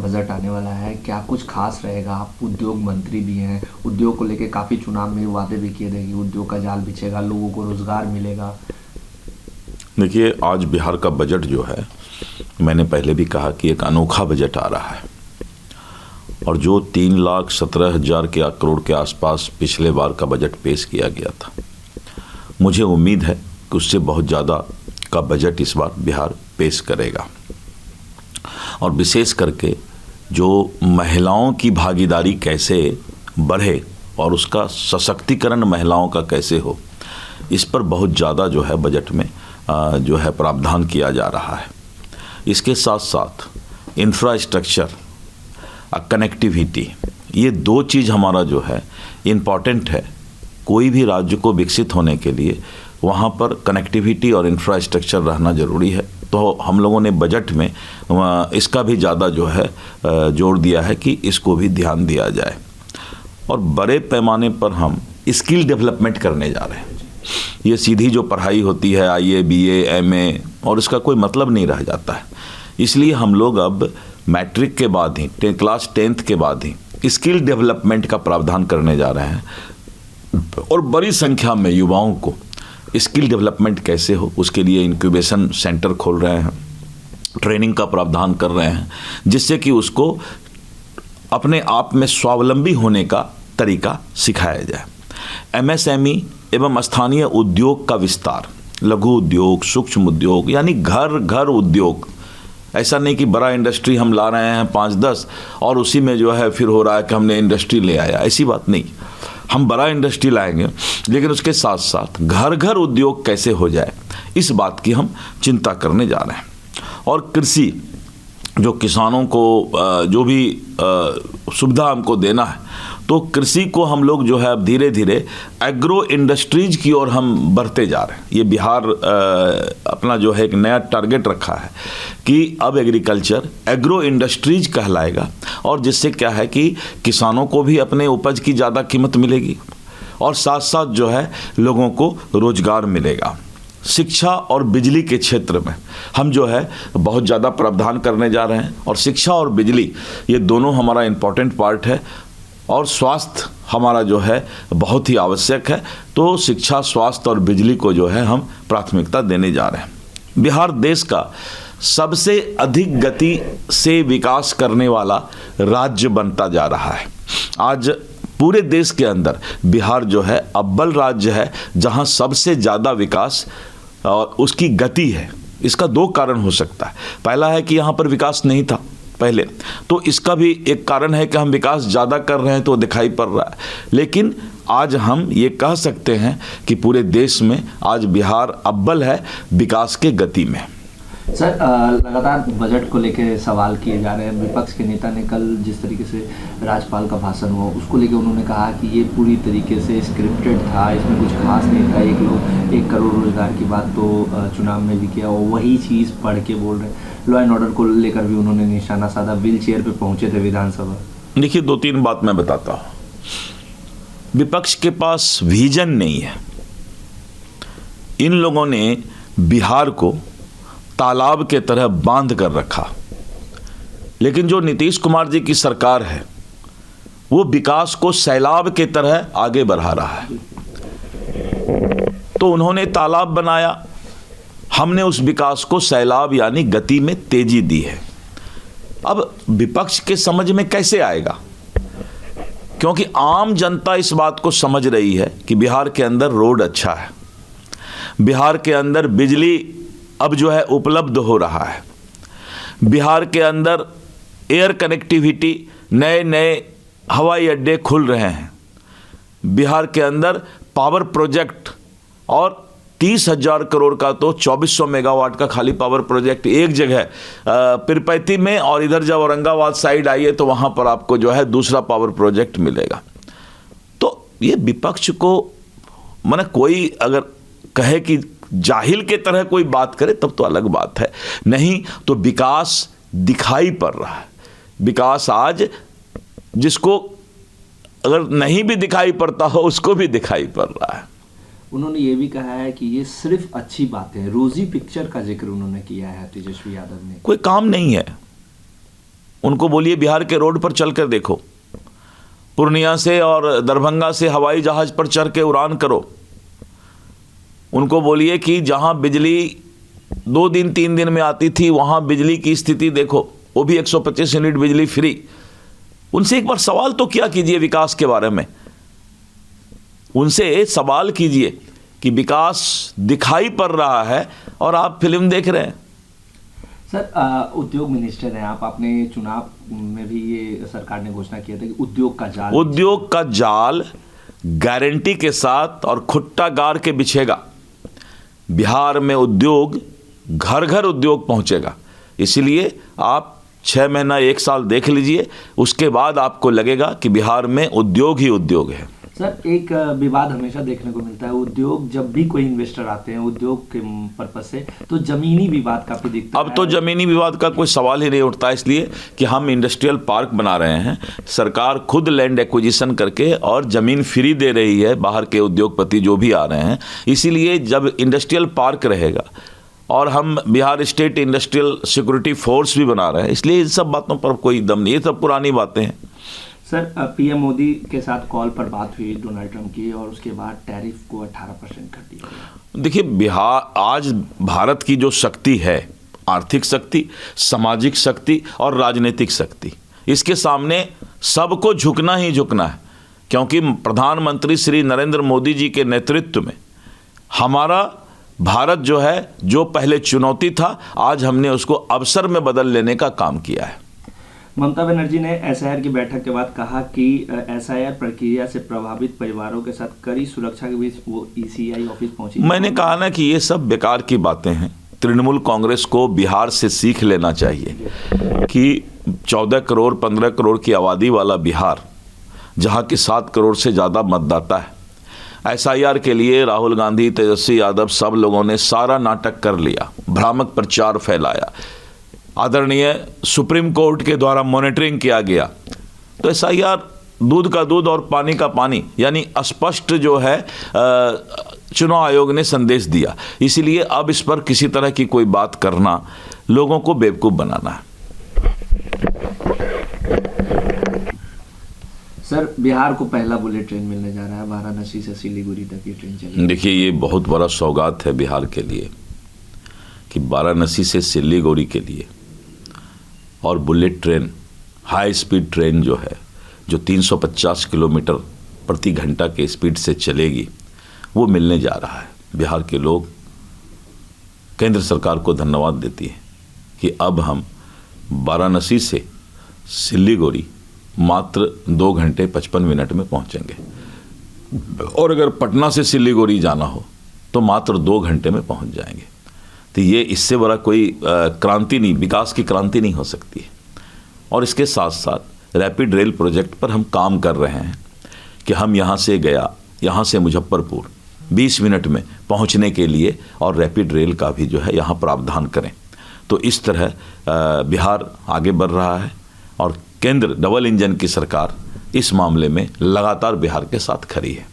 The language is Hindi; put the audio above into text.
बजट आने वाला है, क्या कुछ खास रहेगा? आप उद्योग मंत्री भी हैं, उद्योग को लेके काफ़ी चुनाव में वादे भी किए थे कि उद्योग का जाल बिछेगा, लोगों को रोजगार मिलेगा। देखिए, आज बिहार का बजट जो है, मैंने पहले भी कहा कि एक अनोखा बजट आ रहा है। और जो 3,17,000 करोड़ के आसपास पिछले बार का बजट पेश किया गया था, मुझे उम्मीद है कि उससे बहुत ज़्यादा का बजट इस बार बिहार पेश करेगा। और विशेष करके जो महिलाओं की भागीदारी कैसे बढ़े और उसका सशक्तिकरण महिलाओं का कैसे हो, इस पर बहुत ज़्यादा जो है बजट में जो है प्रावधान किया जा रहा है। इसके साथ साथ इंफ्रास्ट्रक्चर, कनेक्टिविटी, ये दो चीज़ हमारा जो है इम्पॉर्टेंट है। कोई भी राज्य को विकसित होने के लिए वहाँ पर कनेक्टिविटी और इंफ्रास्ट्रक्चर रहना ज़रूरी है। तो हम लोगों ने बजट में इसका भी ज़्यादा जो है जोर दिया है कि इसको भी ध्यान दिया जाए। और बड़े पैमाने पर हम स्किल डेवलपमेंट करने जा रहे हैं। ये सीधी जो पढ़ाई होती है IA, BA, MA, और इसका कोई मतलब नहीं रह जाता है। इसलिए हम लोग अब मैट्रिक के बाद ही, क्लास 10th के बाद ही स्किल डेवलपमेंट का प्रावधान करने जा रहे हैं। और बड़ी संख्या में युवाओं को स्किल डेवलपमेंट कैसे हो, उसके लिए इंक्यूबेशन सेंटर खोल रहे हैं, ट्रेनिंग का प्रावधान कर रहे हैं, जिससे कि उसको अपने आप में स्वावलंबी होने का तरीका सिखाया जाए। MSME एवं स्थानीय उद्योग का विस्तार, लघु उद्योग, सूक्ष्म उद्योग, यानी घर घर उद्योग। ऐसा नहीं कि बड़ा इंडस्ट्री हम ला रहे हैं 5-10 और उसी में जो है फिर हो रहा है कि हमने इंडस्ट्री ले आया, ऐसी बात नहीं। हम बड़ा इंडस्ट्री लाएंगे, लेकिन उसके साथ साथ घर घर उद्योग कैसे हो जाए, इस बात की हम चिंता करने जा रहे हैं। और कृषि, जो किसानों को जो भी सुविधा हमको देना है, तो कृषि को हम लोग जो है अब धीरे धीरे एग्रो इंडस्ट्रीज की ओर हम बढ़ते जा रहे हैं। ये बिहार अपना जो है एक नया टारगेट रखा है कि अब एग्रीकल्चर एग्रो इंडस्ट्रीज कहलाएगा, और जिससे क्या है कि किसानों को भी अपने उपज की ज़्यादा कीमत मिलेगी और साथ साथ जो है लोगों को रोजगार मिलेगा। शिक्षा और बिजली के क्षेत्र में हम जो है बहुत ज़्यादा प्रावधान करने जा रहे हैं। और शिक्षा और बिजली, ये दोनों हमारा इम्पोर्टेंट पार्ट है। और स्वास्थ्य हमारा जो है बहुत ही आवश्यक है। तो शिक्षा, स्वास्थ्य और बिजली को जो है हम प्राथमिकता देने जा रहे हैं। बिहार देश का सबसे अधिक गति से विकास करने वाला राज्य बनता जा रहा है। आज पूरे देश के अंदर बिहार जो है अव्वल राज्य है, जहां सबसे ज़्यादा विकास और उसकी गति है। इसका दो कारण हो सकता है। पहला है कि यहाँ पर विकास नहीं था पहले, तो इसका भी एक कारण है कि हम विकास ज़्यादा कर रहे हैं तो दिखाई पड़ रहा है। लेकिन आज हम ये कह सकते हैं कि पूरे देश में आज बिहार अव्वल है विकास के गति में। सर, लगातार बजट को लेकर सवाल किए जा रहे हैं। विपक्ष के नेता ने कल जिस तरीके से राज्यपाल का भाषण हुआ, उसको लेकर उन्होंने कहा कि ये पूरी तरीके से स्क्रिप्टेड था, इसमें कुछ खास नहीं था। 1 करोड़ रोजगार की बात तो चुनाव में भी किया, और वही चीज़ पढ़ के बोल रहे हैं। लॉ एंड ऑर्डर को लेकर भी उन्होंने निशाना साधा, व्हील चेयर पर पहुंचे थे विधानसभा। देखिए, 2-3 बात मैं बताता हूँ। विपक्ष के पास विजन नहीं है। इन लोगों ने बिहार को तालाब के तरह बांध कर रखा। लेकिन जो नीतीश कुमार जी की सरकार है, वो विकास को सैलाब के तरह आगे बढ़ा रहा है। तो उन्होंने तालाब बनाया, हमने उस विकास को सैलाब यानी गति में तेजी दी है। अब विपक्ष के समझ में कैसे आएगा? क्योंकि आम जनता इस बात को समझ रही है कि बिहार के अंदर रोड अच्छा है, बिहार के अंदर बिजली अब जो है उपलब्ध हो रहा है, बिहार के अंदर एयर कनेक्टिविटी, नए नए हवाई अड्डे खुल रहे हैं, बिहार के अंदर पावर प्रोजेक्ट, और 30,000 करोड़ का तो 2400 मेगावाट का खाली पावर प्रोजेक्ट एक जगह पिरपैती में, और इधर जब औरंगाबाद साइड आइए तो वहाँ पर आपको जो है दूसरा पावर प्रोजेक्ट मिलेगा। तो ये विपक्ष को माने कोई अगर कहे कि जाहिल के तरह कोई बात करे तब तो अलग बात है, नहीं तो विकास दिखाई पड़ रहा है। विकास आज जिसको अगर नहीं भी दिखाई पड़ता हो उसको भी दिखाई पड़ रहा है। उन्होंने ये भी कहा है कि ये सिर्फ अच्छी बातें हैं। रोजी पिक्चर का जिक्र उन्होंने किया है तेजस्वी यादव ने। कोई काम नहीं है, उनको बोलिए बिहार के रोड पर चल कर देखो, पूर्णिया से और दरभंगा से हवाई जहाज पर चढ़ के उड़ान करो। उनको बोलिए कि जहां बिजली 2 दिन 3 दिन में आती थी वहां बिजली की स्थिति देखो, वो भी 125 यूनिट बिजली फ्री। उनसे एक बार सवाल तो क्या कीजिए विकास के बारे में, उनसे सवाल कीजिए कि विकास दिखाई पड़ रहा है और आप फिल्म देख रहे हैं। सर, उद्योग मिनिस्टर हैं आप, आपने चुनाव में भी ये सरकार ने घोषणा किया था कि उद्योग का जाल गारंटी के साथ और खुट्टा गाड़ के बिछेगा। बिहार में उद्योग, घर घर उद्योग पहुंचेगा। इसीलिए आप 6 महीना 1 साल देख लीजिए, उसके बाद आपको लगेगा कि बिहार में उद्योग ही उद्योग है। सर, एक विवाद हमेशा देखने को मिलता है, उद्योग जब भी कोई इन्वेस्टर आते हैं उद्योग के पर्पज से, तो जमीनी विवाद काफी दिखता है। अब तो जमीनी विवाद का कोई सवाल ही नहीं उठता, इसलिए कि हम इंडस्ट्रियल पार्क बना रहे हैं। सरकार खुद लैंड एक्विजिशन करके और जमीन फ्री दे रही है बाहर के उद्योगपति जो भी आ रहे हैं। इसीलिए जब इंडस्ट्रियल पार्क रहेगा और हम Bihar state industrial security force भी बना रहे हैं, इसलिए इन सब बातों पर कोई दम नहीं, ये सब पुरानी बातें हैं। सर, पीएम मोदी के साथ कॉल पर बात हुई डोनाल्ड ट्रंप की और उसके बाद टैरिफ को 18% कर दिया। देखिए, बिहार आज भारत की जो शक्ति है, आर्थिक शक्ति, सामाजिक शक्ति और राजनीतिक शक्ति, इसके सामने सबको झुकना ही झुकना है, क्योंकि प्रधानमंत्री श्री नरेंद्र मोदी जी के नेतृत्व में हमारा भारत जो है, जो पहले चुनौती था, आज हमने उसको अवसर में बदल लेने का काम किया है। ममता बनर्जी ने एसआईआर की बैठक के बाद कहा कि एसआईआर प्रक्रिया से प्रभावित परिवारों के साथ कड़ी सुरक्षा के बीच वो ईसीआई ऑफिस पहुंची। मैंने कहा ना कि ये सब बेकार की बातें हैं। तृणमूल कांग्रेस को बिहार से सीख लेना चाहिए कि 14 करोड़ 15 करोड़ की आबादी वाला बिहार, जहाँ की 7 करोड़ से ज़्यादा मतदाता है, एसआईआर के लिए राहुल गांधी, तेजस्वी यादव सब लोगों ने सारा नाटक कर लिया, भ्रामक प्रचार फैलाया, आदरणीय सुप्रीम कोर्ट के द्वारा मॉनिटरिंग किया गया। तो एसआईआर दूध का दूध और पानी का पानी, यानी स्पष्ट जो है चुनाव आयोग ने संदेश दिया। इसीलिए अब इस पर किसी तरह की कोई बात करना लोगों को बेवकूफ़ बनाना है। सर, बिहार को पहला बुलेट ट्रेन मिलने जा रहा है, वाराणसी से सिलीगुड़ी तक ये ट्रेन चलेगी। देखिए, ये बहुत बड़ा सौगात है बिहार के लिए कि वाराणसी से सिलीगुड़ी के लिए और bullet train, high speed train जो है, जो 350 किलोमीटर प्रति घंटा के स्पीड से चलेगी, वो मिलने जा रहा है। बिहार के लोग केंद्र सरकार को धन्यवाद देती है कि अब हम वाराणसी से सिलीगुड़ी मात्र 2 घंटे 55 मिनट में पहुंचेंगे, और अगर पटना से सिलीगुड़ी जाना हो तो मात्र 2 घंटे में पहुंच जाएंगे। तो ये इससे बड़ा कोई क्रांति नहीं, विकास की क्रांति नहीं हो सकती है। और इसके साथ साथ रैपिड रेल प्रोजेक्ट पर हम काम कर रहे हैं कि हम यहाँ से गया, यहाँ से मुजफ्फरपुर 20 मिनट में पहुँचने के लिए और रैपिड रेल का भी जो है यहाँ प्रावधान करें। तो इस तरह बिहार आगे बढ़ रहा है और केंद्र डबल इंजन की सरकार इस मामले में लगातार बिहार के साथ खड़ी है।